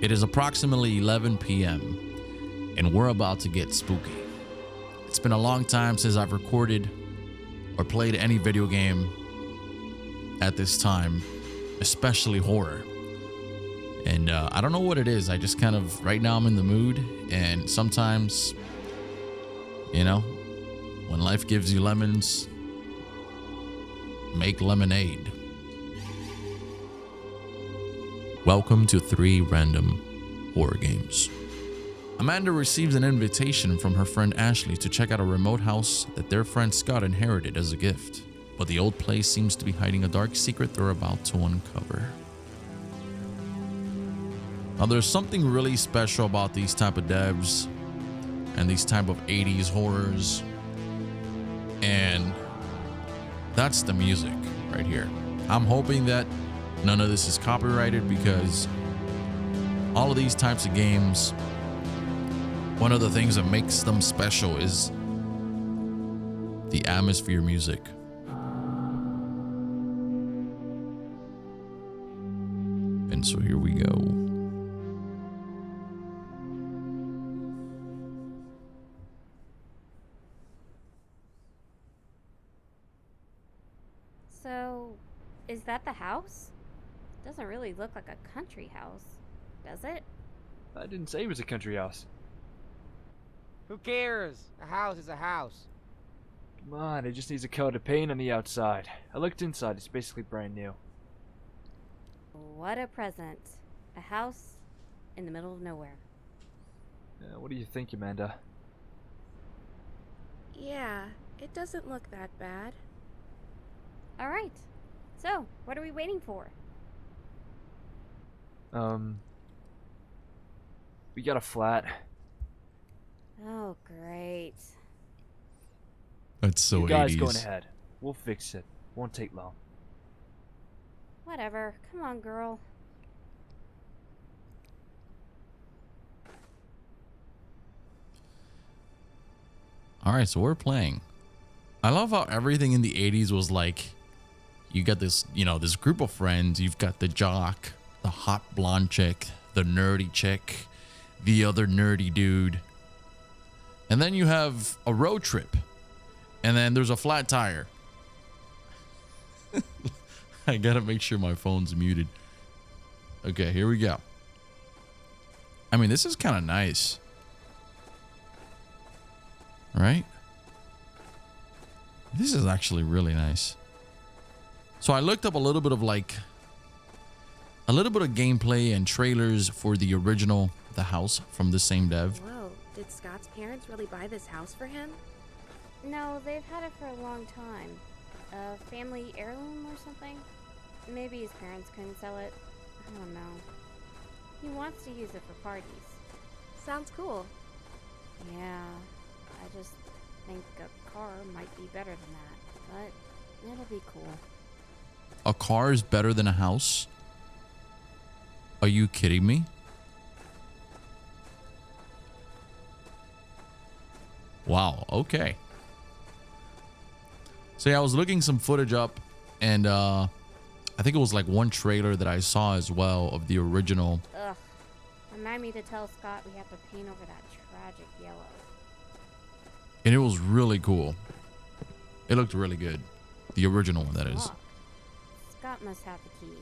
It is approximately 11 p.m. and we're about to get spooky. It's been a long time since I've recorded or played any video game at this time, especially horror. And I don't know what it is. I just kind of, right now I'm in the mood, and sometimes, you know, when life gives you lemons, make lemonade. Welcome to 3 Random Horror Games. Amanda receives an invitation from her friend Ashley to check out a remote house that their friend Scott inherited as a gift. But the old place seems to be hiding a dark secret they're about to uncover. Now there's something really special about these type of devs and these type of 80s horrors. And that's the music right here. I'm hoping that none of this is copyrighted, because all of these types of games, one of the things that makes them special is the atmosphere music. And so here we go. So, is that the house? Doesn't really look like a country house, does it? I didn't say it was a country house. Who cares? A house is a house. Come on, it just needs a coat of paint on the outside. I looked inside, it's basically brand new. What a present. A house in the middle of nowhere. What do you think, Amanda? Yeah, it doesn't look that bad. Alright, so what are we waiting for? We got a flat. Oh, great. That's so You guys 80s. going ahead. We'll fix it. Won't take long. Whatever, come on, girl. All right, so we're playing. I love how everything in the 80s was like, you got this, this group of friends. You've got the jock, the hot blonde chick, the nerdy chick, the other nerdy dude. And then you have a road trip. And then there's a flat tire. I gotta make sure my phone's muted. Okay, here we go. I mean, this is kind of nice. Right? This is actually really nice. So I looked up a little bit of gameplay and trailers for the original The House from the same dev. Whoa, did Scott's parents really buy this house for him? No, they've had it for a long time. A family heirloom or something? Maybe his parents couldn't sell it. I don't know. He wants to use it for parties. Sounds cool. Yeah, I just think a car might be better than that, but it'll be cool. A car is better than a house? Are you kidding me? Wow, okay. So yeah, I was looking some footage up, and I think it was like one trailer that I saw as well of the original. Ugh. Remind me to tell Scott we have to paint over that tragic yellow. And it was really cool. It looked really good. The original one, that is. Locked. Scott must have the key.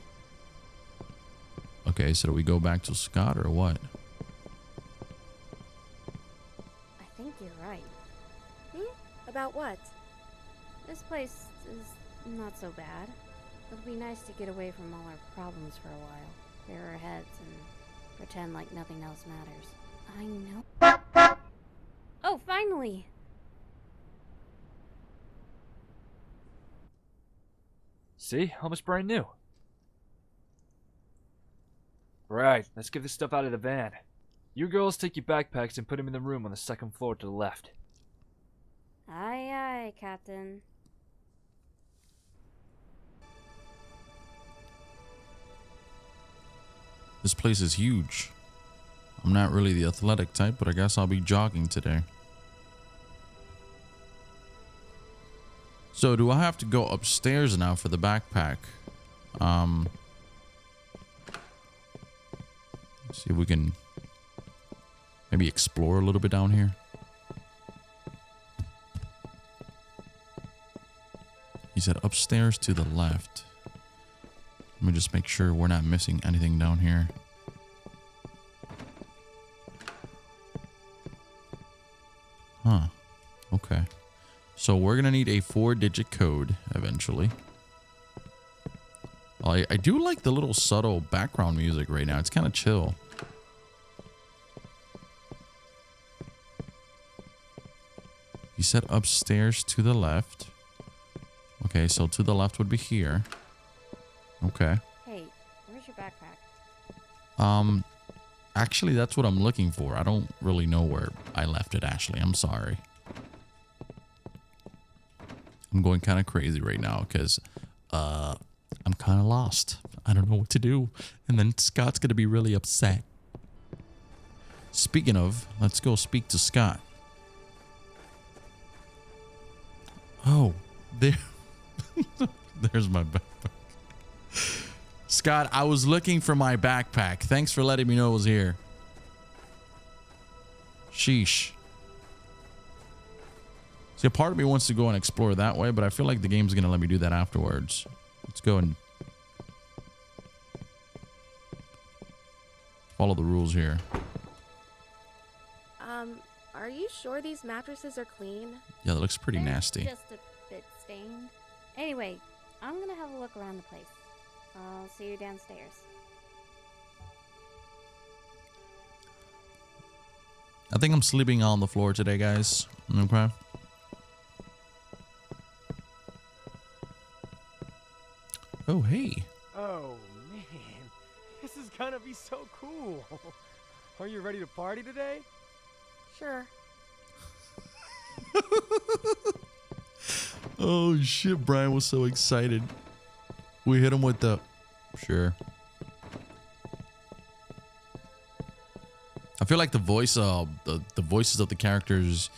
Okay, so do we go back to Scott or what? I think you're right. About what? This place is not so bad. It'll be nice to get away from all our problems for a while. Clear our heads and pretend like nothing else matters. I know. Oh, finally! See? Almost brand new. Right, let's get this stuff out of the van. You girls take your backpacks and put them in the room on the second floor to the left. Aye, aye, Captain. This place is huge. I'm not really the athletic type, but I guess I'll be jogging today. So do I have to go upstairs now for the backpack? See if we can maybe explore a little bit down here. He said upstairs to the left. Let me just make sure we're not missing anything down here. Huh. Okay. So we're going to need a 4-digit code eventually. I do like the little subtle background music right now. It's kind of chill. He said upstairs to the left. Okay, so to the left would be here. Okay. Hey, where's your backpack? Actually, that's what I'm looking for. I don't really know where I left it, Ashley. I'm sorry. I'm going kind of crazy right now because I'm kind of lost. I don't know what to do. And then Scott's going to be really upset. Speaking of, let's go speak to Scott. Oh, there. There's my backpack. Scott, I was looking for my backpack. Thanks for letting me know it was here. Sheesh. See, a part of me wants to go and explore that way, but I feel like the game's going to let me do that afterwards. Let's go and follow the rules here. Are you sure these mattresses are clean? Yeah, that looks pretty They're nasty. Just a bit stained. Anyway, I'm gonna have a look around the place. I'll see you downstairs. I think I'm sleeping on the floor today, guys. Okay. Oh, hey. Oh, man. This is gonna be so cool. Are you ready to party today? Sure. Oh, shit. Brian was so excited. We hit him with the... Sure. I feel like the voice, the voices of the characters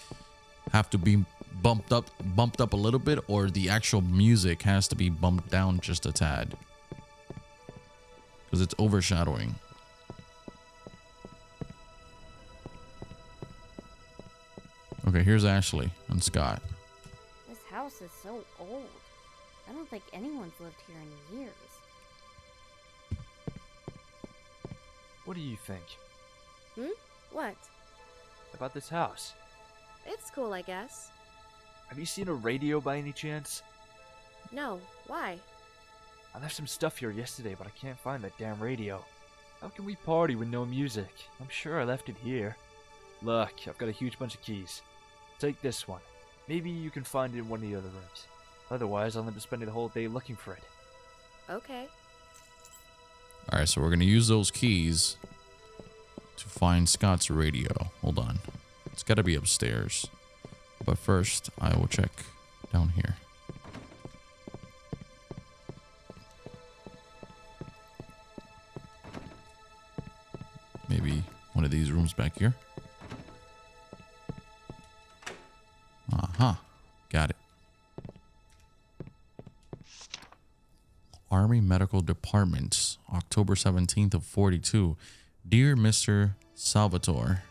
have to be bumped up a little bit, or the actual music has to be bumped down just a tad, because it's overshadowing. Okay, here's Ashley and Scott. This house is so old. I don't think anyone's lived here in years. What do you think What? about this house? It's cool, I guess. Have you seen a radio by any chance? No, why? I left some stuff here yesterday, but I can't find that damn radio. How can we party with no music? I'm sure I left it here. Look, I've got a huge bunch of keys. Take this one. Maybe you can find it in one of the other rooms. Otherwise, I'll end up spending the whole day looking for it. Okay. All right, so we're going to use those keys to find Scott's radio. Hold on. It's got to be upstairs. But first, I will check down here. Maybe one of these rooms back here. Uh-huh. Got it. Army Medical Department, October 17th of 42. Dear Mr. Salvatore,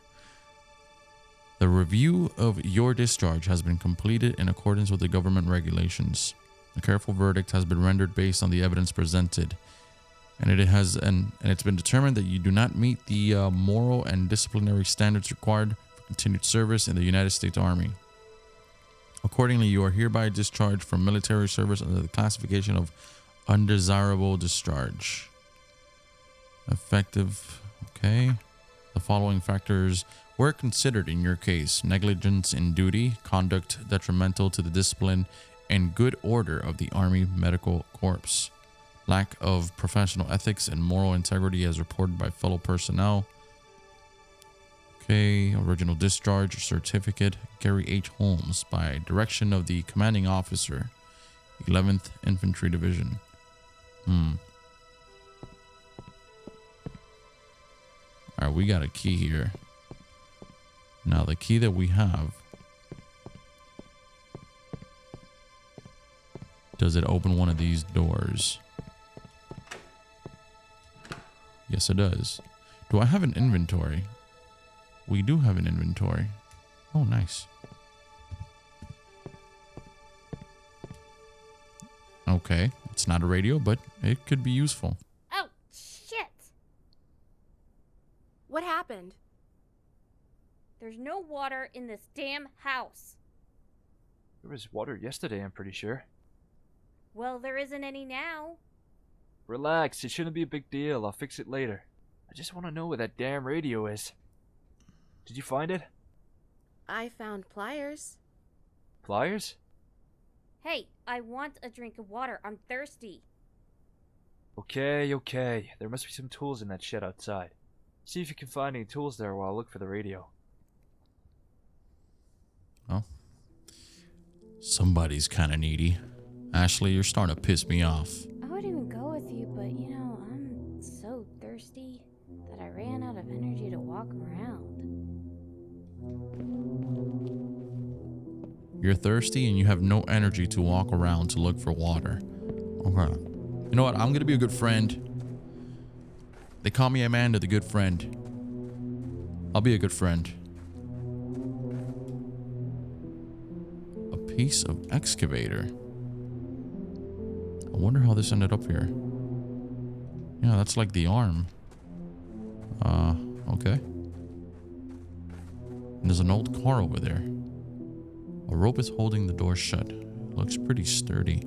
the review of your discharge has been completed in accordance with the government regulations. A careful verdict has been rendered based on the evidence presented, and it's been determined that you do not meet the moral and disciplinary standards required for continued service in the United States Army. Accordingly, you are hereby discharged from military service under the classification of undesirable discharge. Effective. Okay. The following factors were considered in your case: negligence in duty, conduct detrimental to the discipline and good order of the Army Medical Corps, lack of professional ethics and moral integrity as reported by fellow personnel. Okay, original discharge certificate, Gary H. Holmes, by direction of the commanding officer, 11th Infantry Division. All right, we got a key here. Now, the key that we have, does it open one of these doors? Yes, it does. Do I have an inventory? We do have an inventory. Oh, nice. Okay, it's not a radio, but it could be useful. Oh, shit! What happened? There's no water in this damn house. There was water yesterday, I'm pretty sure. Well, there isn't any now. Relax, it shouldn't be a big deal. I'll fix it later. I just want to know where that damn radio is. Did you find it? I found pliers. Pliers? Hey, I want a drink of water. I'm thirsty. Okay, okay. There must be some tools in that shed outside. See if you can find any tools there while I look for the radio. Oh. Somebody's kind of needy. Ashley, you're starting to piss me off. I would even go with you, but you know, I'm so thirsty that I ran out of energy to walk around. You're thirsty and you have no energy to walk around to look for water. Okay. You know what? I'm going to be a good friend. They call me Amanda, the good friend. I'll be a good friend. A piece of excavator. I wonder how this ended up here. Yeah, that's like the arm. Okay. And there's an old car over there. A rope is holding the door shut. Looks pretty sturdy.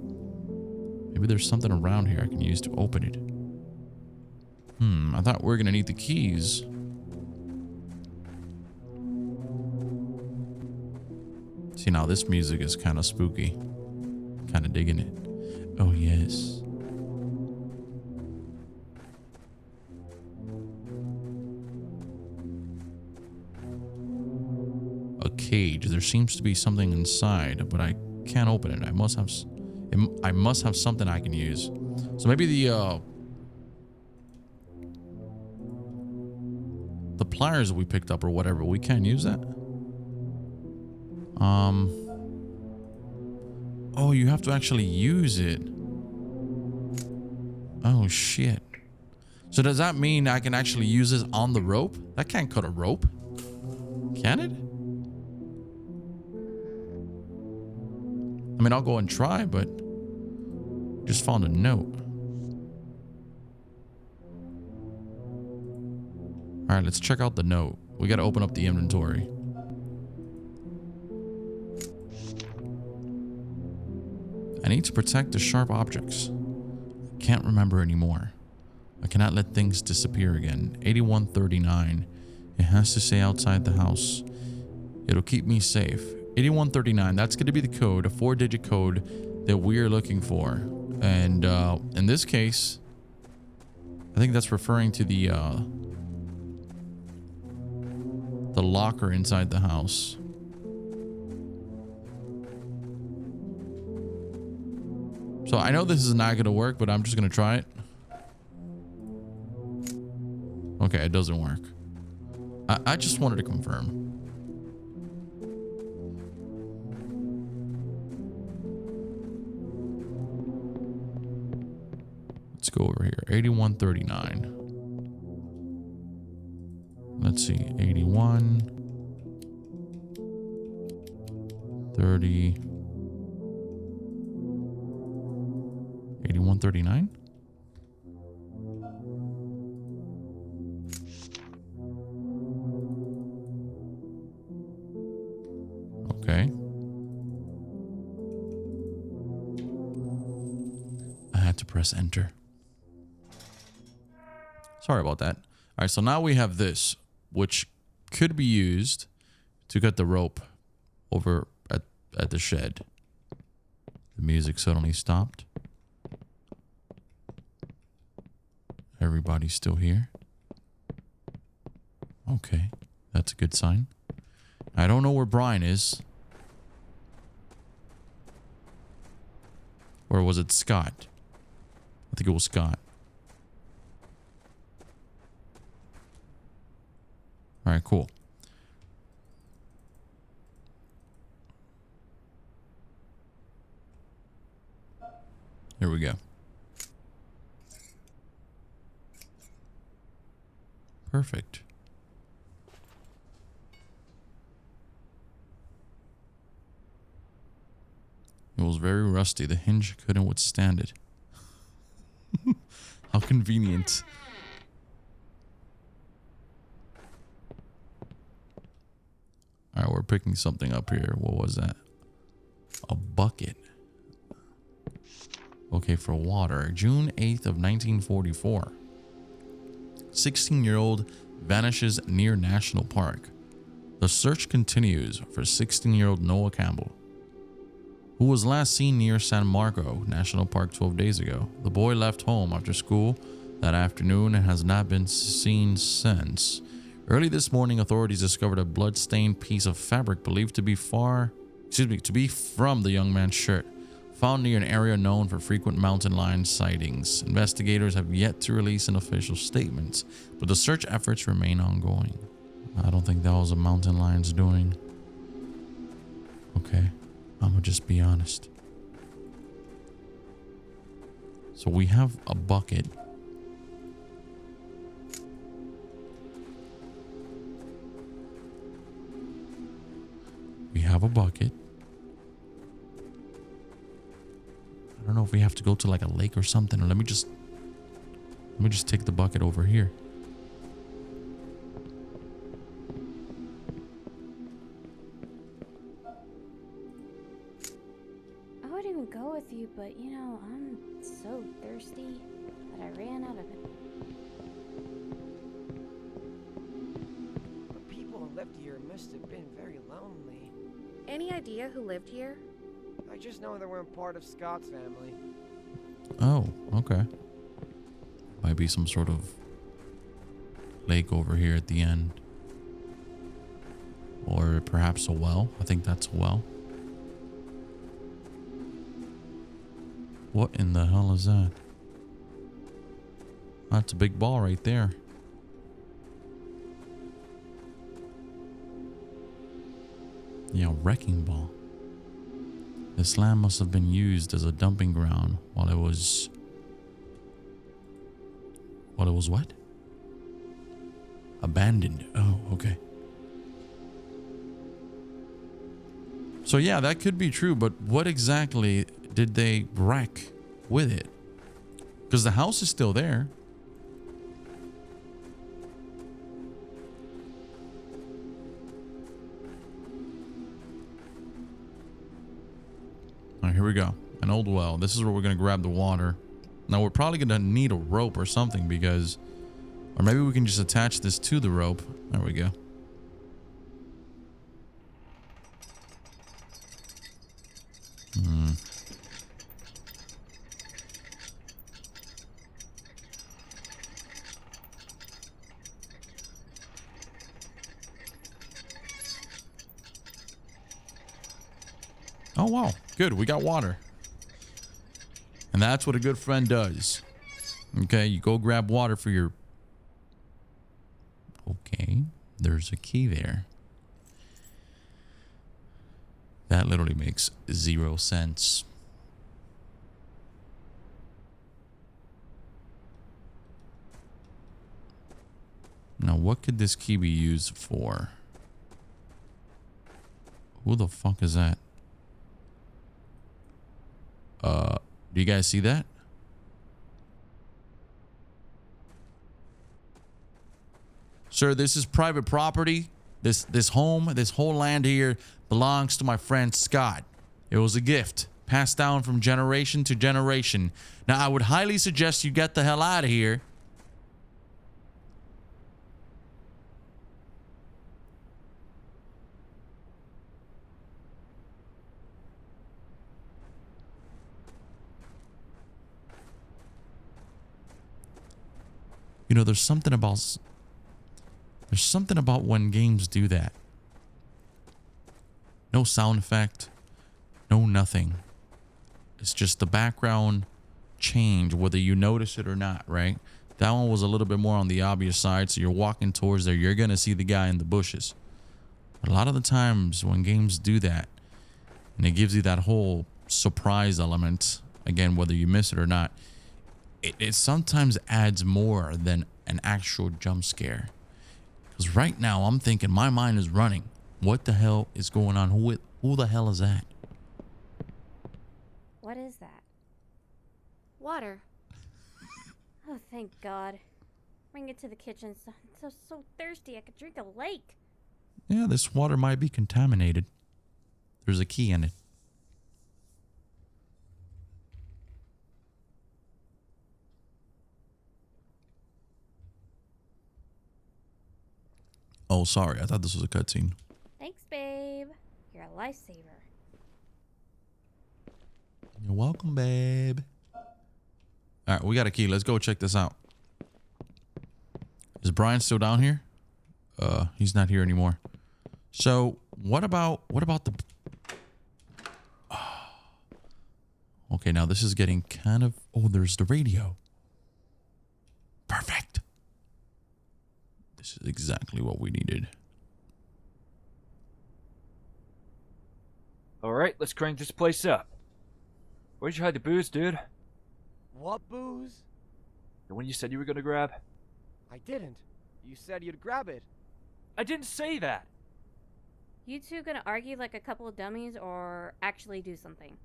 Maybe there's something around here I can use to open it. I thought we were gonna need the keys. See, now this music is kind of spooky. Kind of digging it. Oh, yes. A cage. There seems to be something inside, but I can't open it. I must have something I can use. So maybe the pliers that we picked up or whatever, we can't use that. Oh, you have to actually use it. Oh shit. So does that mean I can actually use this on the rope? That can't cut a rope. Can it? I mean, I'll go and try, but just found a note. All right, let's check out the note. We got to open up the inventory. I need to protect the sharp objects. I can't remember anymore. I cannot let things disappear again. 8139. It has to stay outside the house. It'll keep me safe. 8139. That's going to be the code, a 4-digit code that we are looking for. And in this case, I think that's referring to the locker inside the house. So I know this is not going to work, but I'm just going to try it. Okay, it doesn't work. I just wanted to confirm. Let's go over here. 8139. Let's see. 81 30 8139. Okay. I had to press enter. Sorry about that. All right, so now we have this, which could be used to cut the rope over at the shed. The music suddenly stopped. Everybody's still here. Okay, that's a good sign. I don't know where Brian is. Or was it Scott? I think it was Scott. All right, cool. Here we go. Perfect. It was very rusty. The hinge couldn't withstand it. How convenient. All right, we're picking something up here. What was that? A bucket. Okay, for water. June 8th of 1944. 16-year-old vanishes near National Park. The search continues for 16-year-old Noah Campbell, who was last seen near San Marco National Park 12 days ago. The boy left home after school that afternoon and has not been seen since. Early this morning, authorities discovered a blood-stained piece of fabric believed to be from the young man's shirt, found near an area known for frequent mountain lion sightings. Investigators have yet to release an official statement, but the search efforts remain ongoing. I don't think that was a mountain lion's doing. Okay, I'm gonna just be honest. So we have a bucket. We have a bucket. I don't know if we have to go to like a lake or something. Or let me just take the bucket over here. I would even go with you, but you know, I'm so thirsty that I ran out of it. The people who lived here must have been very lonely. Any idea who lived here? I just know they weren't part of Scott's family. Oh, okay. Might be some sort of lake over here at the end. Or perhaps a well. I think that's a well. What in the hell is that? That's a big ball right there. Yeah, wrecking ball. This land must have been used as a dumping ground while it was what? Abandoned. Oh, okay. So yeah, that could be true, but what exactly did they wreck with it? Because the house is still there. All right, here we go. An old well. This is where we're going to grab the water. Now, we're probably going to need a rope or something because... Or maybe we can just attach this to the rope. There we go. Oh, wow. Good. We got water. And that's what a good friend does. Okay, you go grab water for your... Okay, there's a key there. That literally makes 0 sense. Now, what could this key be used for? Who the fuck is that? Do you guys see that? Sir, this is private property. This home, this whole land here belongs to my friend Scott. It was a gift passed down from generation to generation. Now, I would highly suggest you get the hell out of here. You know, there's something about when games do that. No sound effect, no nothing. It's just the background change, whether you notice it or not, right? That one was a little bit more on the obvious side, so you're walking towards there, you're gonna see the guy in the bushes. But a lot of the times when games do that, and it gives you that whole surprise element, again, whether you miss it or not, it sometimes adds more than an actual jump scare. Because right now I'm thinking my mind is running. What the hell is going on? Who the hell is that? What is that? Water. Oh, thank God. Bring it to the kitchen. I'm so thirsty I could drink a lake. Yeah, this water might be contaminated. There's a key in it. Oh, sorry. I thought this was a cutscene. Thanks, babe. You're a lifesaver. You're welcome, babe. All right, we got a key. Let's go check this out. Is Brian still down here? He's not here anymore. So, what about the... Okay, now this is getting kind of... Oh, there's the radio. Perfect. This is exactly what we needed. Alright, let's crank this place up. Where'd you hide the booze, dude? What booze? The one you said you were gonna grab? I didn't. You said you'd grab it. I didn't say that! You two gonna argue like a couple of dummies or actually do something?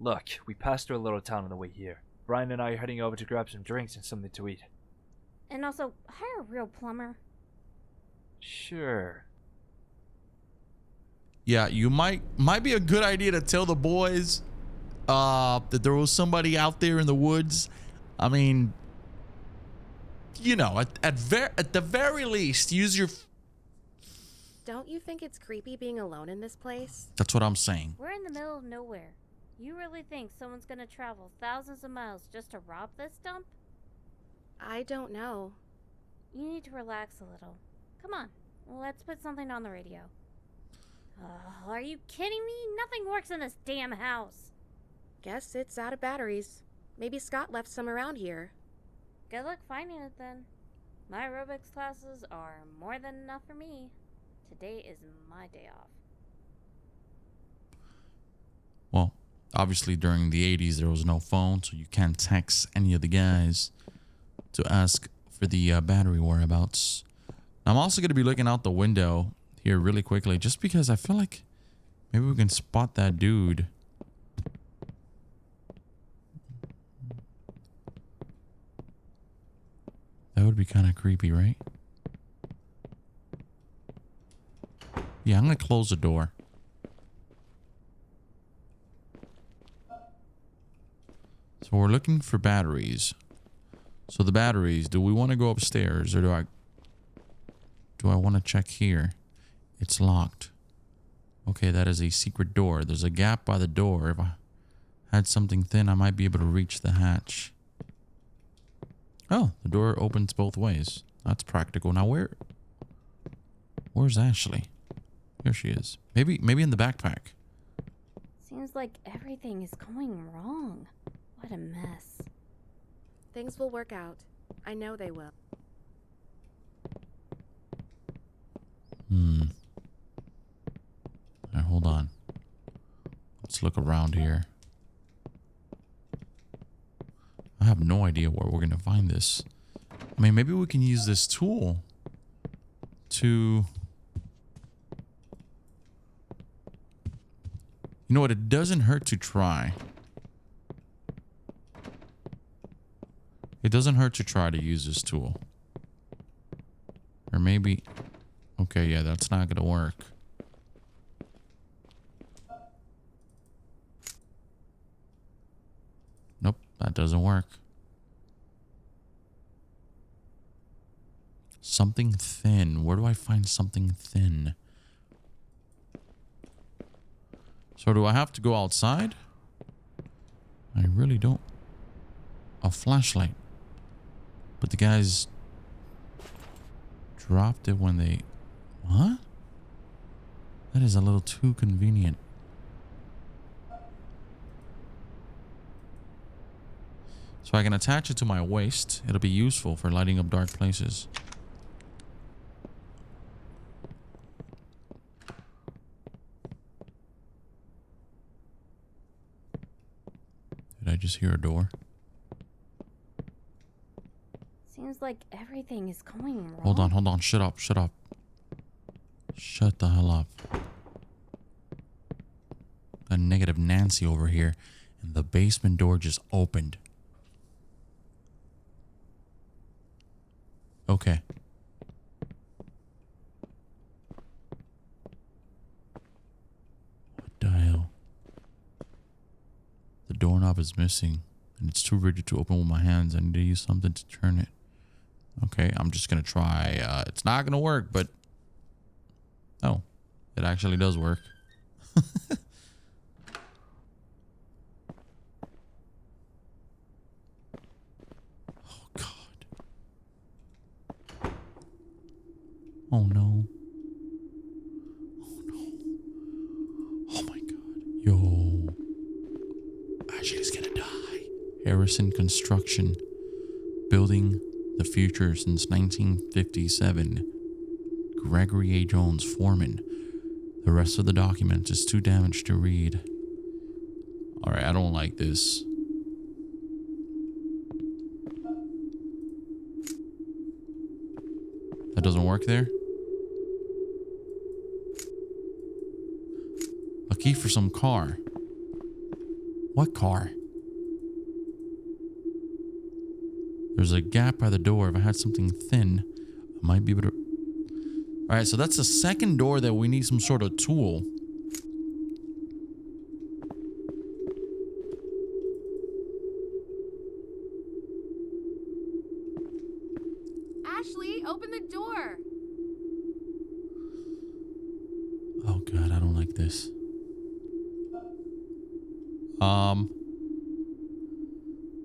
Look, we passed through a little town on the way here. Brian and I are heading over to grab some drinks and something to eat. And also, hire a real plumber. Sure. Yeah, you might be a good idea to tell the boys that there was somebody out there in the woods. I mean, you know, at the very least, use your... Don't you think it's creepy being alone in this place? That's what I'm saying. We're in the middle of nowhere. You really think someone's gonna travel thousands of miles just to rob this dump? I don't know. You need to relax a little. Come on, let's put something on the radio. Are you kidding me? Nothing works in this damn house. Guess it's out of batteries. Maybe Scott left some around here. Good luck finding it then. My aerobics classes are more than enough for me. Today is my day off. Well, obviously during the 80s there was no phone, so you can't text any of the guys to ask for the battery whereabouts. I'm also going to be looking out the window here really quickly, just because I feel like maybe we can spot that dude. That would be kind of creepy, right? Yeah, I'm going to close the door. So we're looking for batteries. So the batteries, do we want to go upstairs or do I want to check here? It's locked. Okay, that is a secret door. There's a gap by the door. If I had something thin, I might be able to reach the hatch. Oh, the door opens both ways. That's practical. Now where's Ashley? Here she is. Maybe in the backpack. Seems like everything is going wrong. What a mess. Things will work out. I know they will. Alright, hold on. Let's look around here. I have no idea where we're gonna find this. I mean, maybe we can use this tool to... You know what? It doesn't hurt to try. It doesn't hurt to try to use this tool. Or maybe... Okay, yeah, that's not gonna work. Nope, that doesn't work. Something thin. Where do I find something thin? So do I have to go outside? I really don't. A flashlight. But the guys dropped it when they... What? That is a little too convenient. So I can attach it to my waist. It'll be useful for lighting up dark places. Did I just hear a door? Seems like everything is going wrong. Hold on. Shut up. Shut the hell up. A negative Nancy over here. And the basement door just opened. Okay. What the hell? The doorknob is missing. And it's too rigid to open with my hands. I need to use something to turn it. Okay, I'm just gonna try. It's not gonna work, but... Oh, it actually does work. Oh, God. Oh, no. Oh, no. Oh, my God. Yo. Ashley's gonna die. Harrison Construction. Building the future since 1957. Gregory A. Jones, foreman. The rest of the document is too damaged to read. Alright, I don't like this. That doesn't work there? A key for some car. What car? There's a gap by the door. If I had something thin, I might be able to... Alright, so that's the second door that we need some sort of tool. Ashley, open the door. Oh God, I don't like this.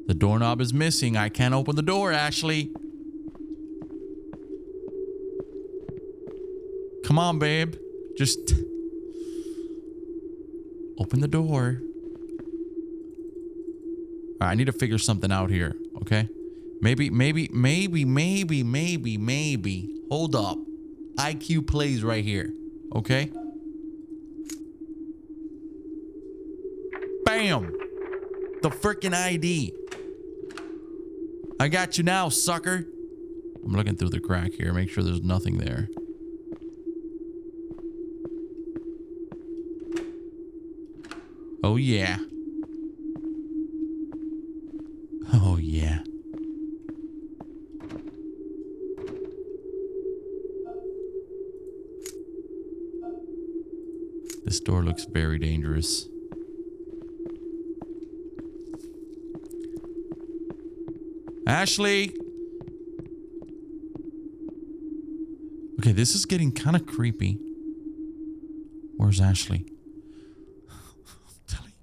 The doorknob is missing. I can't open the door, Ashley. Come on, babe. Just open the door. All right, I need to figure something out here, okay? Maybe. Hold up. IQ plays right here, okay? Bam! The freaking ID. I got you now, sucker. I'm looking through the crack here. Make sure there's nothing there. Oh, yeah. Oh, yeah. This door looks very dangerous. Ashley! Okay, this is getting kind of creepy. Where's Ashley? I'm telling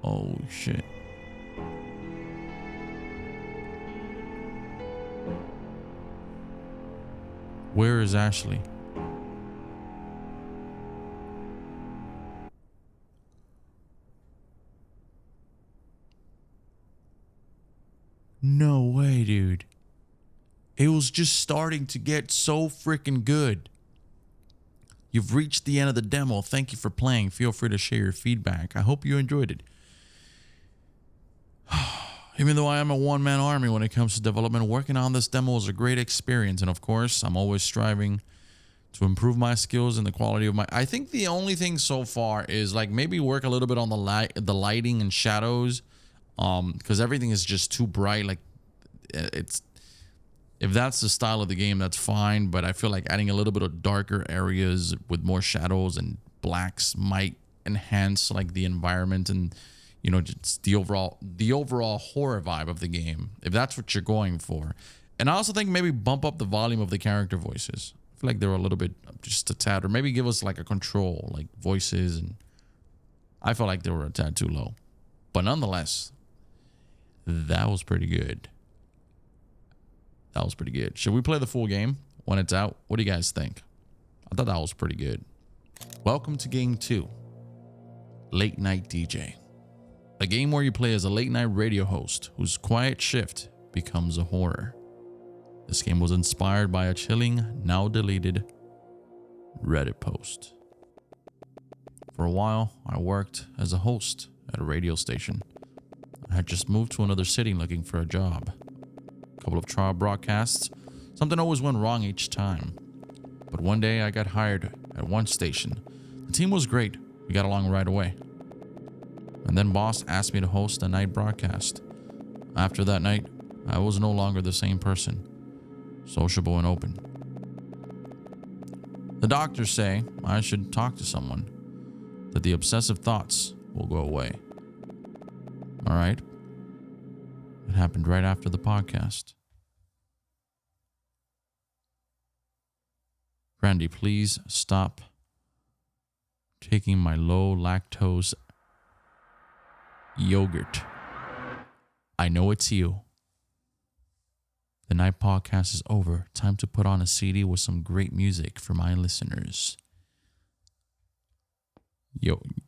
you. Oh, shit. Where is Ashley? No way, dude. It was just starting to get so freaking good. You've reached the end of the demo. Thank you for playing. Feel free to share your feedback. I hope you enjoyed it. Even though I am a one-man army when it comes to development, working on this demo was a great experience. And of course, I'm always striving to improve my skills and the quality of my... I think the only thing so far is like maybe work a little bit on the lighting and shadows. Because everything is just too bright. Like, it's... If that's the style of the game, that's fine. But I feel like adding a little bit of darker areas with more shadows and blacks might enhance like the environment and, you know, just the overall horror vibe of the game, if that's what you're going for. And I also think maybe bump up the volume of the character voices. I feel like they're a little bit just a tad, or maybe give us like a control, like voices, and I felt like they were a tad too low. But nonetheless, that was pretty good. That was pretty good. Should we play the full game when it's out? What do you guys think? I thought that was pretty good. Welcome to game 2, Late Night DJ. A game where you play as a late night radio host whose quiet shift becomes a horror. This game was inspired by a chilling, now deleted Reddit post. For a while, I worked as a host at a radio station. I had just moved to another city looking for a job. A couple of trial broadcasts. Something always went wrong each time. But one day I got hired at one station. The team was great. We got along right away. And then boss asked me to host a night broadcast. After that night, I was no longer the same person. Sociable and open. The doctors say I should talk to someone. That the obsessive thoughts will go away. Alright. It happened right after the podcast. Brandy, please stop taking my low lactose yogurt. I know it's you. The night podcast is over. Time to put on a CD with some great music for my listeners.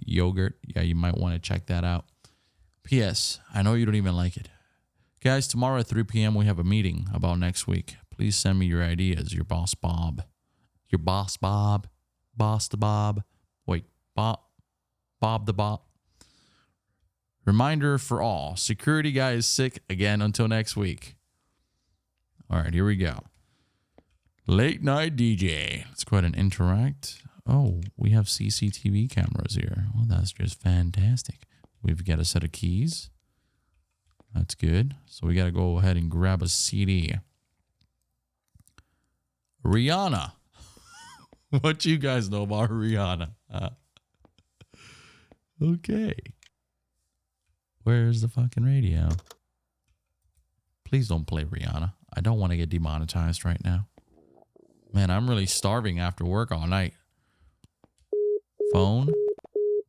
Yogurt. Yeah, you might want to check that out. P.S. I know you don't even like it. Guys, tomorrow at 3 p.m. we have a meeting about next week. Please send me your ideas. Your boss, Bob. Your boss, Bob. Boss the Bob. Wait, Bob the Bob. Reminder for all. Security guy is sick again until next week. All right, here we go. Late night DJ. Let's go ahead and interact. Oh, we have CCTV cameras here. Well, that's just fantastic. We've got a set of keys. That's good. So we got to go ahead and grab a CD. Rihanna. What you guys know about Rihanna? Okay. Where's the fucking radio? Please don't play Rihanna. I don't want to get demonetized right now. Man, I'm really starving after work all night. Phone.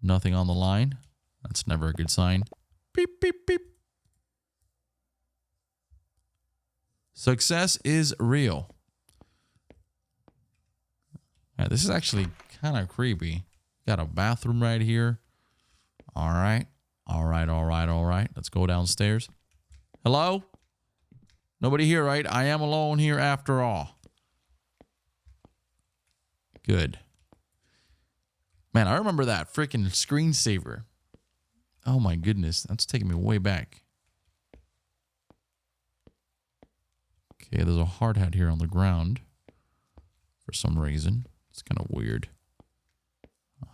Nothing on the line. That's never a good sign. Beep, beep, beep. Success is real. Yeah, this is actually kind of creepy. Got a bathroom right here. All right. All right. Let's go downstairs. Hello? Nobody here, right? I am alone here after all. Good. Man, I remember that freaking screensaver. Oh my goodness. That's taking me way back. Okay, there's a hard hat here on the ground. For some reason. It's kind of weird.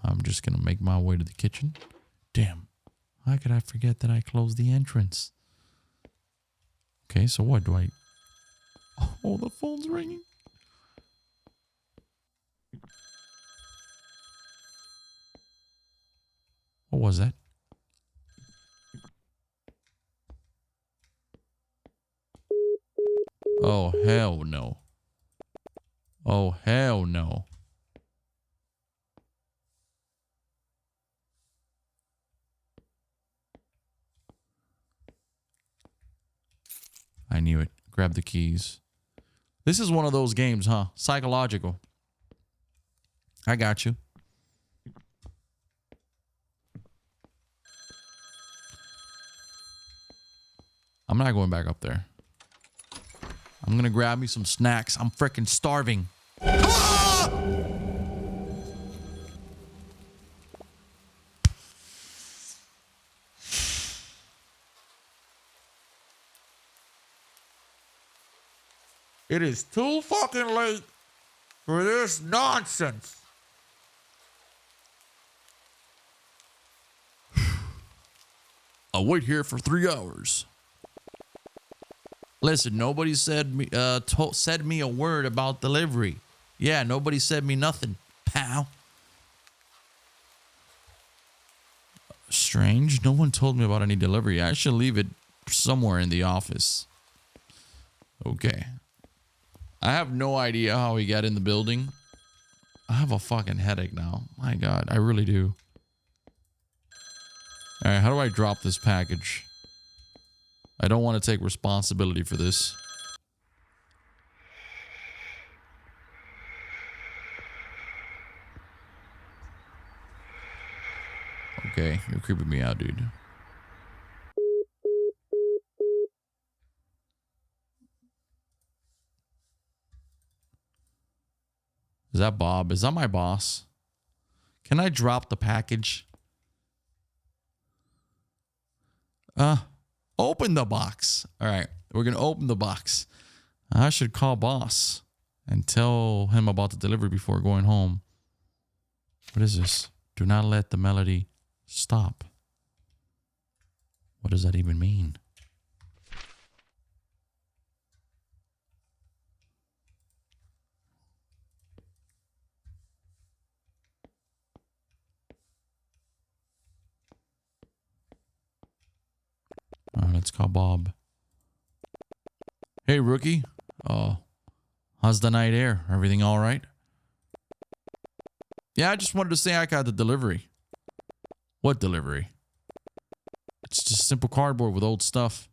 I'm just going to make my way to the kitchen. Damn. How could I forget that I closed the entrance? Okay, so what do I... Oh, the phone's ringing. What was that? Oh, hell no. Oh, hell no. I knew it. Grab the keys. This is one of those games, huh? Psychological. I got you. I'm not going back up there. I'm going to grab me some snacks. I'm freaking starving. Ah! It is too fucking late for this nonsense. I'll wait here for 3 hours. Listen, nobody said me a word about delivery. Yeah, nobody said me nothing, pal. Strange. No one told me about any delivery. I should leave it somewhere in the office. Okay. I have no idea how he got in the building. I have a fucking headache now. My God, I really do. All right, how do I drop this package? I don't want to take responsibility for this. Okay, you're creeping me out, dude. Is that Bob? Is that my boss? Can I drop the package? Open the box. All right. We're going to open the box. I should call boss and tell him about the delivery before going home. What is this? Do not let the melody stop. What does that even mean? All right, let's call Bob. Hey, rookie. How's the night air? Everything all right? Yeah, I just wanted to say I got the delivery. What delivery? It's just simple cardboard with old stuff.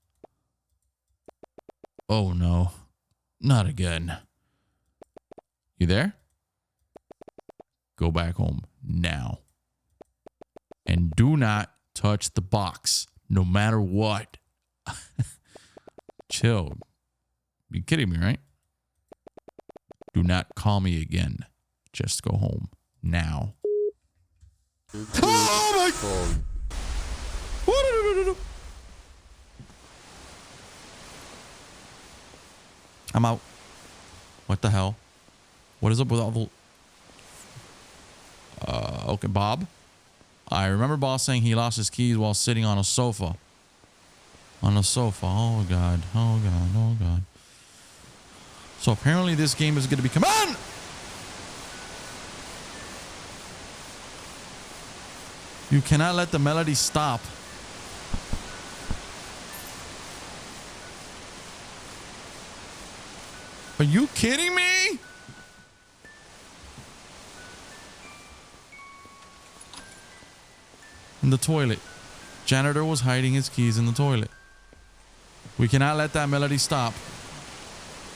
Oh, no. Not again. You there? Go back home now. And do not touch the box, no matter what. Chill. You kidding me, right? Do not call me again. Just go home now. Oh my God! I'm out. What the hell? What is up with all the... Okay, Bob. I remember boss saying he lost his keys while sitting on a sofa. On a sofa. Oh God. Oh God. Oh God. So apparently this game is going to be... Come on! You cannot let the melody stop. Are you kidding me? In the toilet. Janitor was hiding his keys in the toilet. We cannot let that melody stop.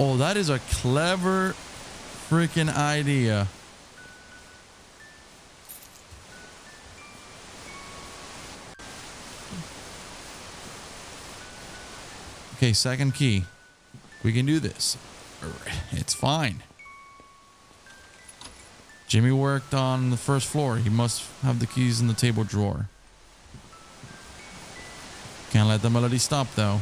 Oh, that is a clever freaking idea. Okay, second key. We can do this. It's fine. Jimmy worked on the first floor. He must have the keys in the table drawer. Can't let the melody stop, though.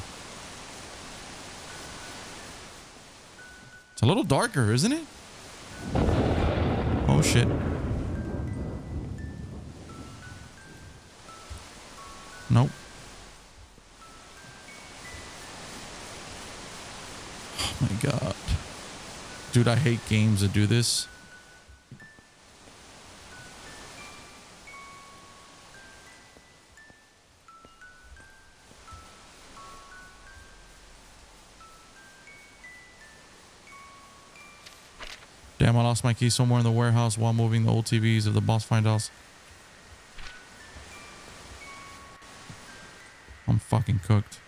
It's a little darker, isn't it? Oh, shit. Nope. Oh, my God. Dude, I hate games that do this. Damn, I lost my key somewhere in the warehouse while moving the old TVs. If the boss finds out, I'm fucking cooked.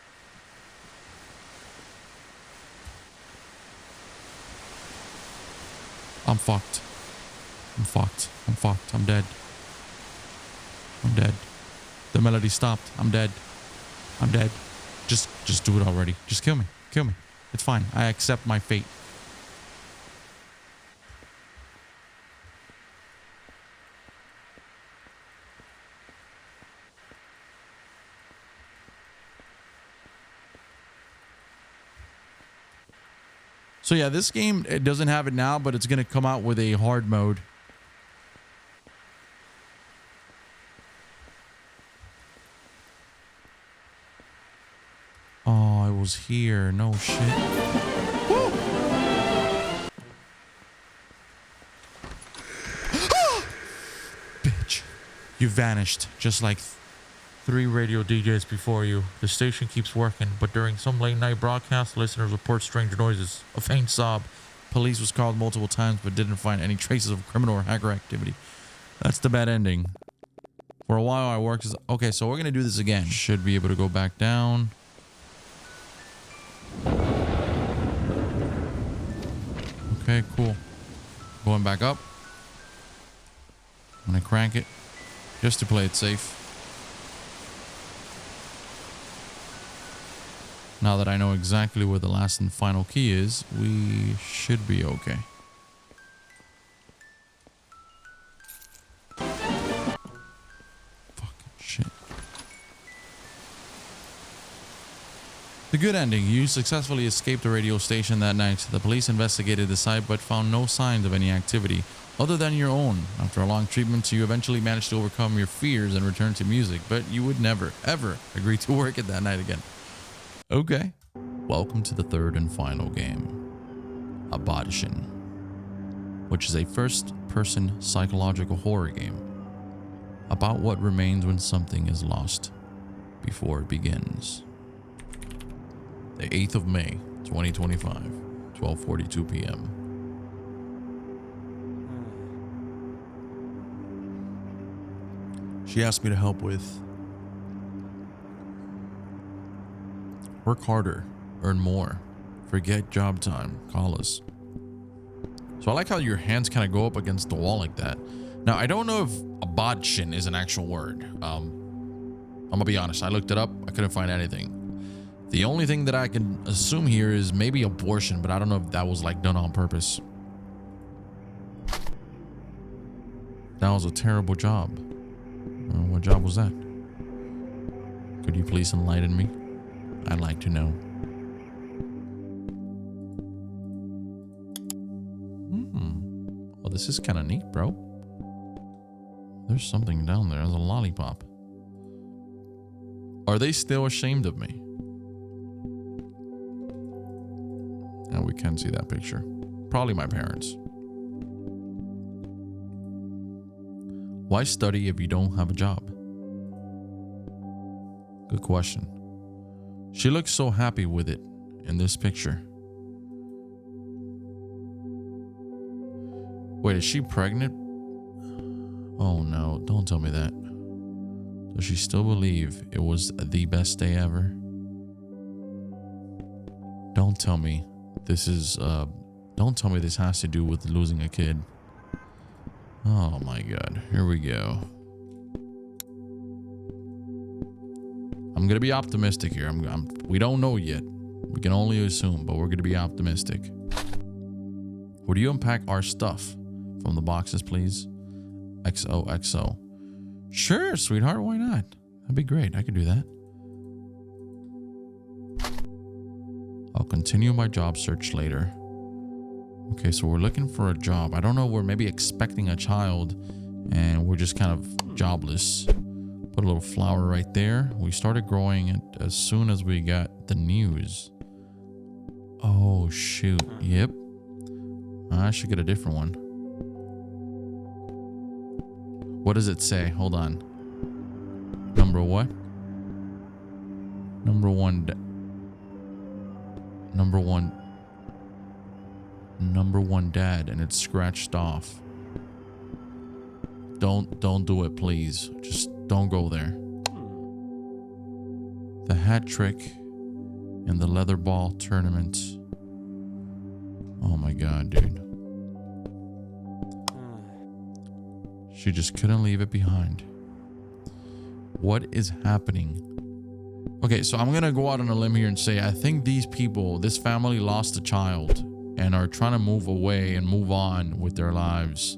I'm fucked. I'm fucked. I'm fucked. I'm dead. I'm dead. The melody stopped. I'm dead. I'm dead. Just do it already. Just kill me. Kill me. It's fine. I accept my fate. So yeah, this game, it doesn't have it now, but it's going to come out with a hard mode. Oh, I was here. No shit. Woo! Bitch. You vanished, just like 3 radio DJs before you. The station keeps working, but during some late night broadcast, listeners report strange noises. A faint sob. Police was called multiple times, but didn't find any traces of criminal or hacker activity. That's the bad ending. For a while, I worked as... Okay, so we're going to do this again. Should be able to go back down. Okay, cool. Going back up. I'm going to crank it just to play it safe. Now that I know exactly where the last and final key is, we should be okay. Fucking shit. The good ending. You successfully escaped the radio station that night. The police investigated the site but found no signs of any activity other than your own. After a long treatment, you eventually managed to overcome your fears and return to music, but you would never, ever agree to work it that night again. Okay. Welcome to the third and final game, Abodtion, which is a first-person psychological horror game about what remains when something is lost before it begins. The 8th of May, 2025, 12:42 p.m. She asked me to help with work harder, earn more, forget job time, call us. So I like how your hands kind of go up against the wall like that. Now, I don't know if abodtion is an actual word. I'm gonna be honest, I looked it up, I couldn't find anything. The only thing that I can assume here is maybe abortion, but I don't know if that was like done on purpose. That was a terrible job. What job was that? Could you please enlighten me? I'd like to know. Well, this is kind of neat, bro. There's something down there. There's a lollipop. Are they still ashamed of me? And we can't see that picture. Probably my parents. Why study if you don't have a job? Good question. She looks so happy with it in this picture. Wait, is she pregnant? Oh no, don't tell me that. Does she still believe it was the best day ever? Don't tell me this has to do with losing a kid. Oh my God, here we go. I'm gonna be optimistic here. We don't know yet. We can only assume, but we're gonna be optimistic. Would you unpack our stuff from the boxes, please? XOXO. Sure, sweetheart, why not? That'd be great. I could do that. I'll continue my job search later. Okay, so we're looking for a job. I don't know, we're maybe expecting a child and we're just kind of jobless. Put a little flower right there. We started growing it as soon as we got the news. Oh, shoot. Yep. I should get a different one. What does it say? Hold on. Number what? Number one dad, and it's scratched off. Don't do it, please. Just don't go there. The hat trick and the leather ball tournament. Oh my God, dude. She just couldn't leave it behind. What is happening? Okay, so I'm gonna go out on a limb here and say I think these people, this family lost a child and are trying to move away and move on with their lives.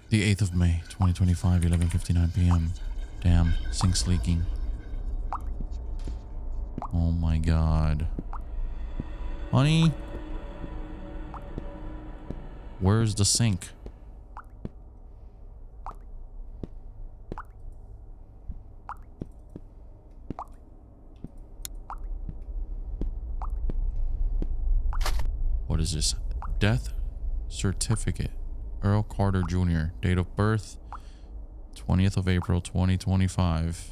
The 8th of May, 2025, 11:59 p.m. Damn, sink's leaking. Oh my God. Honey? Where's the sink? What is this? Death certificate. Earl Carter Jr. Date of birth 20th of April 2025.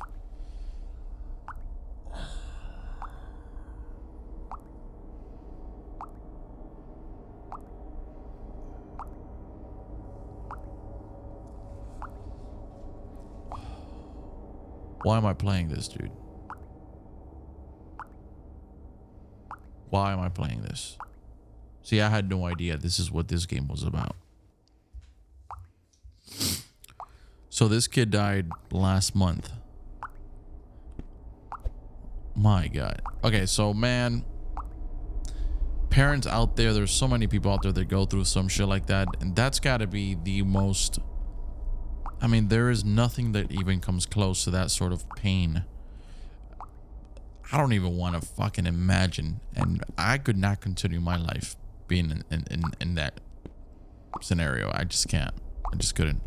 Why am I playing this, dude? Why am I playing this? See, I had no idea this is what this game was about. So this kid died last month. My God. Okay, so man, parents out there, there's so many people out there that go through some shit like that, and that's got to be the most I mean, there is nothing that even comes close to that sort of pain. I don't even want to fucking imagine. And I could not continue my life being in that scenario. I just can't. I just couldn't.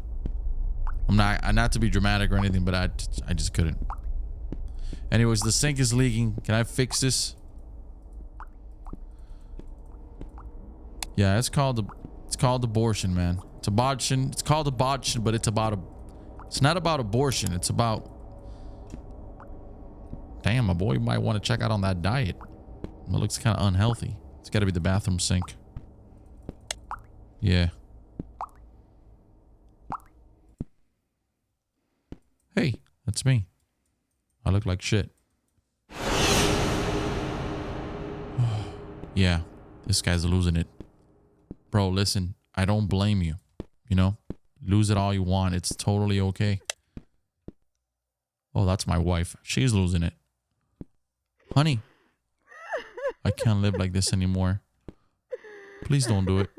I'm not to be dramatic or anything, but I just couldn't. Anyways, the sink is leaking. Can I fix this? Yeah, it's called abortion, man. It's abodtion. It's called abodtion, but it's not about abortion. It's about, damn, my boy might want to check out on that diet. It looks kind of unhealthy. It's got to be the bathroom sink. Yeah. Hey, that's me. I look like shit. Yeah, this guy's losing it. Bro, listen, I don't blame you. You know, lose it all you want. It's totally okay. Oh, that's my wife. She's losing it. Honey, I can't live like this anymore. Please don't do it.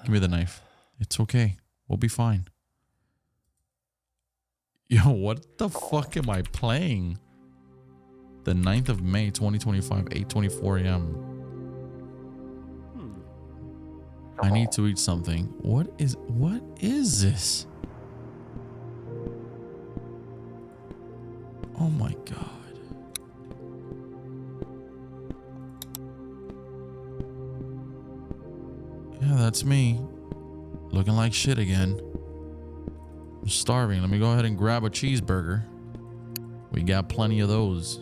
Give me the knife. It's okay. We'll be fine. Yo, what the fuck am I playing? The 9th of May, 2025, 8:24 a.m. I need to eat something. What is this? Oh my God. Yeah, that's me. Looking like shit again. I'm starving. Let me go ahead and grab a cheeseburger. We got plenty of those.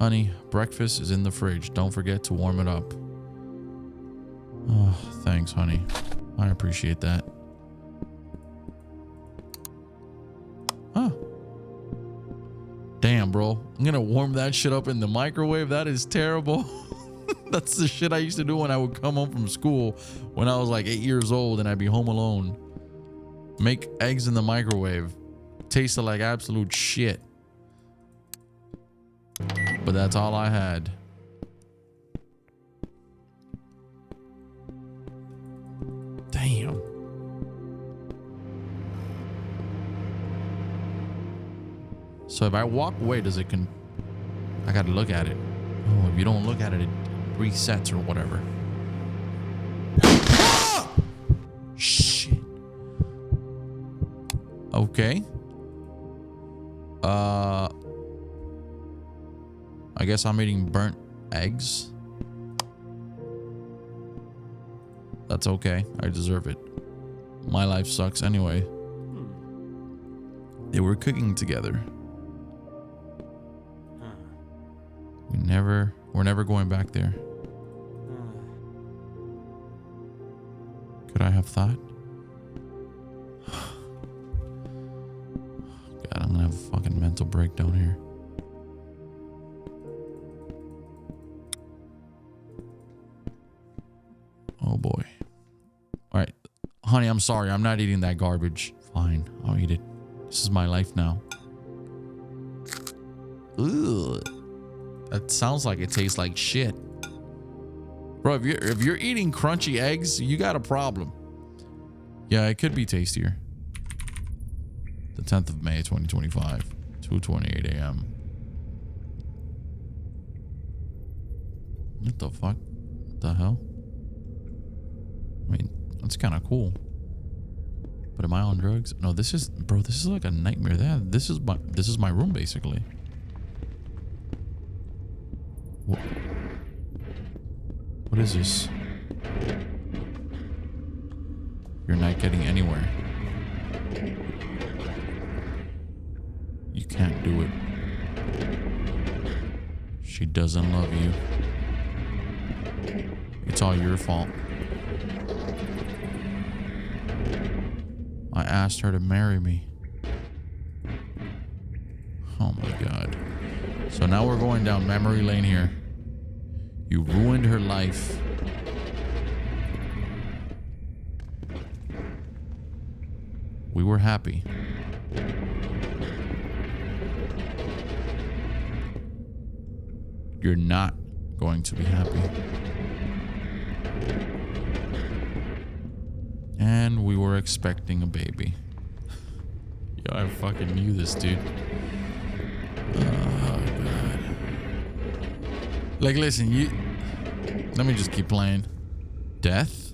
Honey, breakfast is in the fridge. Don't forget to warm it up. Oh, thanks, honey. I appreciate that. Huh. Damn, bro. I'm gonna warm that shit up in the microwave. That is terrible. That's the shit I used to do when I would come home from school when I was like 8 years old and I'd be home alone. Make eggs in the microwave. Tasted like absolute shit. But that's all I had. Damn. So if I walk away, does it I gotta look at it. Oh, if you don't look at it, it resets or whatever. Shit. Okay. I guess I'm eating burnt eggs. That's okay. I deserve it. My life sucks anyway. They were cooking together. We're never going back there. Could I have thought? God, I'm gonna have a fucking mental breakdown here. Oh boy. All right, honey, I'm sorry. I'm not eating that garbage. Fine, I'll eat it. This is my life now. Ugh. That sounds like it tastes like shit. Bro, if you're eating crunchy eggs, you got a problem. Yeah, it could be tastier. The 10th of May, 2025, 2:28 a.m. What the fuck? What the hell? I mean, that's kind of cool. But am I on drugs? No, this is, bro, this is like a nightmare. This is my room basically. What is this? You're not getting anywhere. You can't do it. She doesn't love you. It's all your fault. I asked her to marry me. Oh my God. So now we're going down memory lane here. You ruined her life. We were happy. You're not going to be happy. And And we were expecting a baby. Yo, I fucking knew this, dude. Oh, God. Like, listen, you... Let me just keep playing. Death?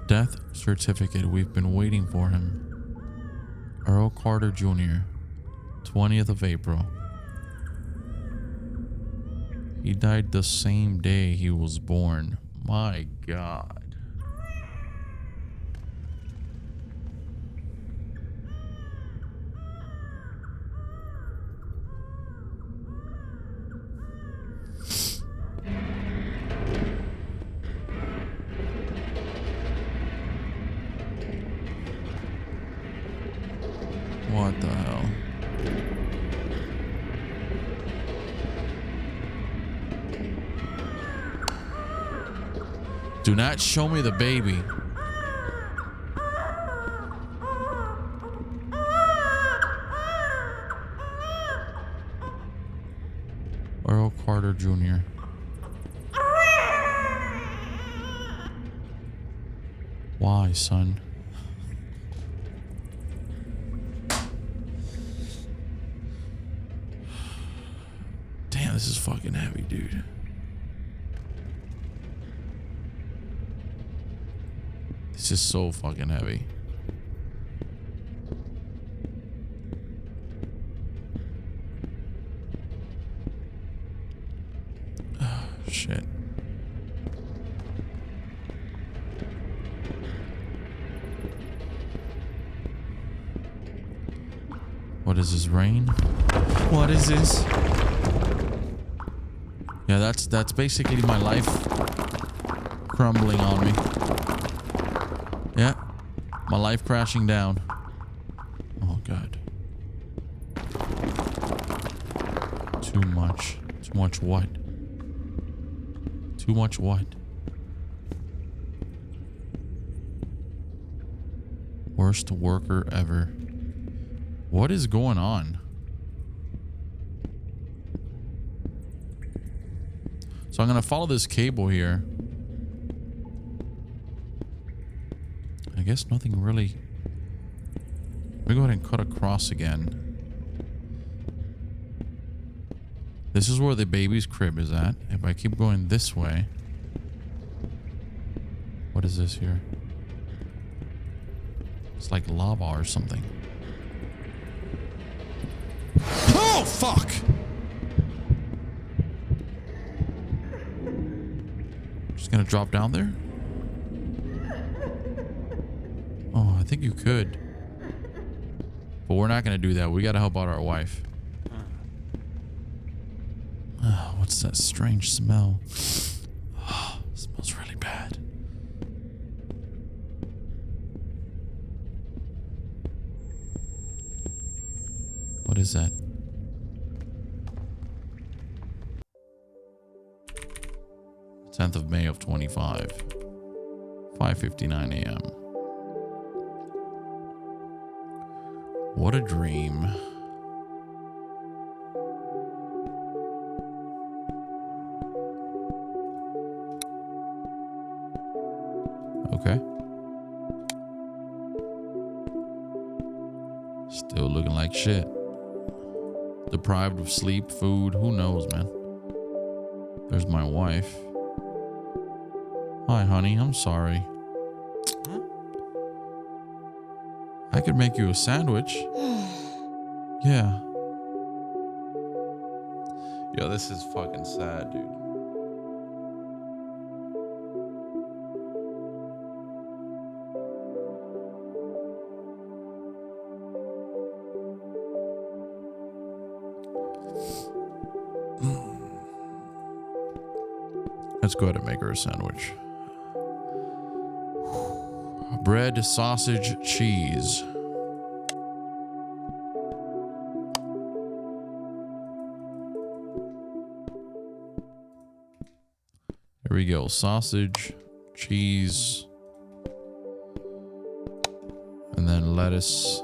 Death certificate. We've been waiting for him. Earl Carter Jr., 20th of April. He died the same day he was born. My God. What the hell? Do not show me the baby. Earl Carter Jr. Why, son? Damn, this is fucking heavy, dude. This is so fucking heavy. Oh, shit. What is this, rain? What is this? Yeah, that's basically my life crumbling on me. Yeah, my life crashing down. Oh, God. Too much. Too much what? Too much what? Worst worker ever. What is going on? So I'm going to follow this cable here. I guess nothing really. Let me go ahead and cut across again. This is where the baby's crib is at. If I keep going this way. What is this here? It's like lava or something. Oh, fuck! Just gonna drop down there? Oh, I think you could. But we're not gonna do that. We gotta help out our wife. Oh, what's that strange smell? Oh, it smells really bad. What is that? 10th of May of 25. 5:59 a.m. What a dream. Okay. Still looking like shit. Deprived of sleep, food, who knows, man. There's my wife. Hi, honey, I'm sorry. Huh? I could make you a sandwich. Yeah. Yo, this is fucking sad, dude. Let's go ahead and make her a sandwich. Bread, sausage, cheese. Here we go. Sausage, cheese, and then lettuce,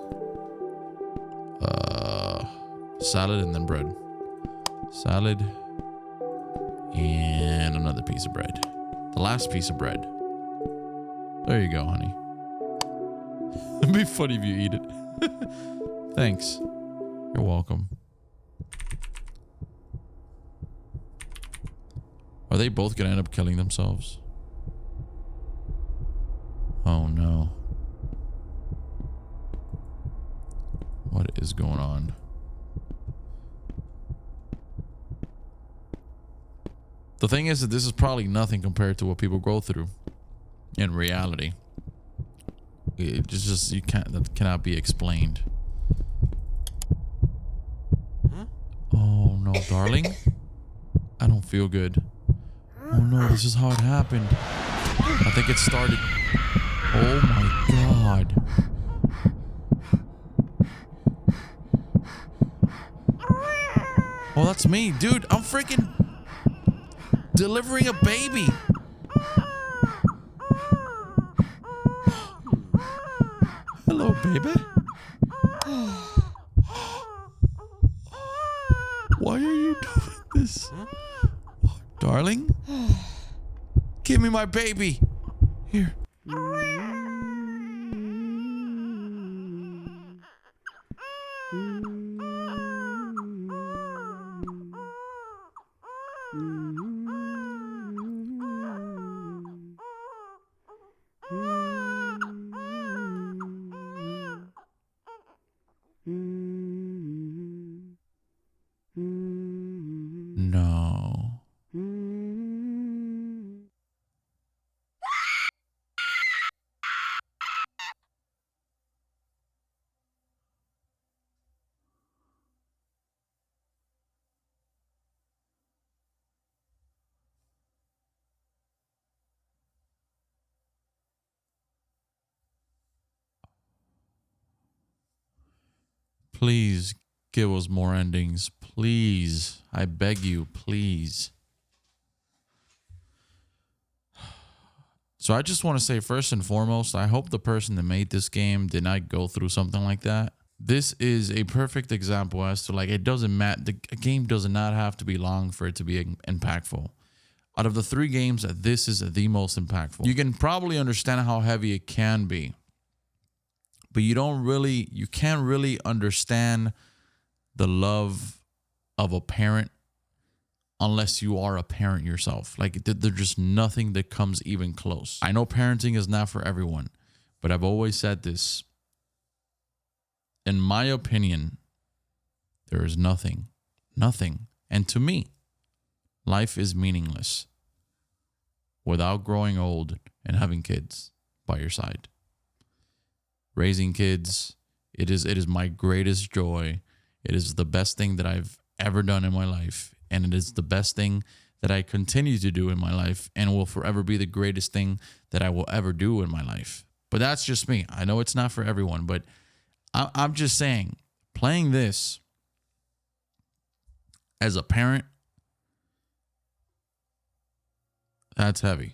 salad and then bread. Salad and another piece of bread. The last piece of bread. There you go, honey. It'd be funny if you eat it. Thanks. You're welcome. Are they both gonna end up killing themselves? Oh no. What is going on? The thing is that this is probably nothing compared to what people go through in reality. It just you can't, that cannot be explained. Huh? Oh no, darling. I don't feel good. Oh no, this is how it happened. I think it started. Oh my god. Oh, that's me, dude. I'm freaking delivering a baby. Hello, baby. Why are you doing this? Darling? Give me my baby. Here. No. Please give us more endings. Please. I beg you, please. So I just want to say first and foremost, I hope the person that made this game did not go through something like that. This is a perfect example as to like, it doesn't matter. The game does not have to be long for it to be impactful. Out of the 3 games, this is the most impactful. You can probably understand how heavy it can be, but you can't really understand the love of a parent unless you are a parent yourself. Like, there's just nothing that comes even close. I know parenting is not for everyone, but I've always said this. In my opinion, there is nothing. And to me, life is meaningless without growing old and having kids by your side. Raising kids, it is my greatest joy. It is the best thing that I've ever done in my life. And it is the best thing that I continue to do in my life and will forever be the greatest thing that I will ever do in my life. But that's just me. I know it's not for everyone, but I'm just saying, playing this as a parent, that's heavy.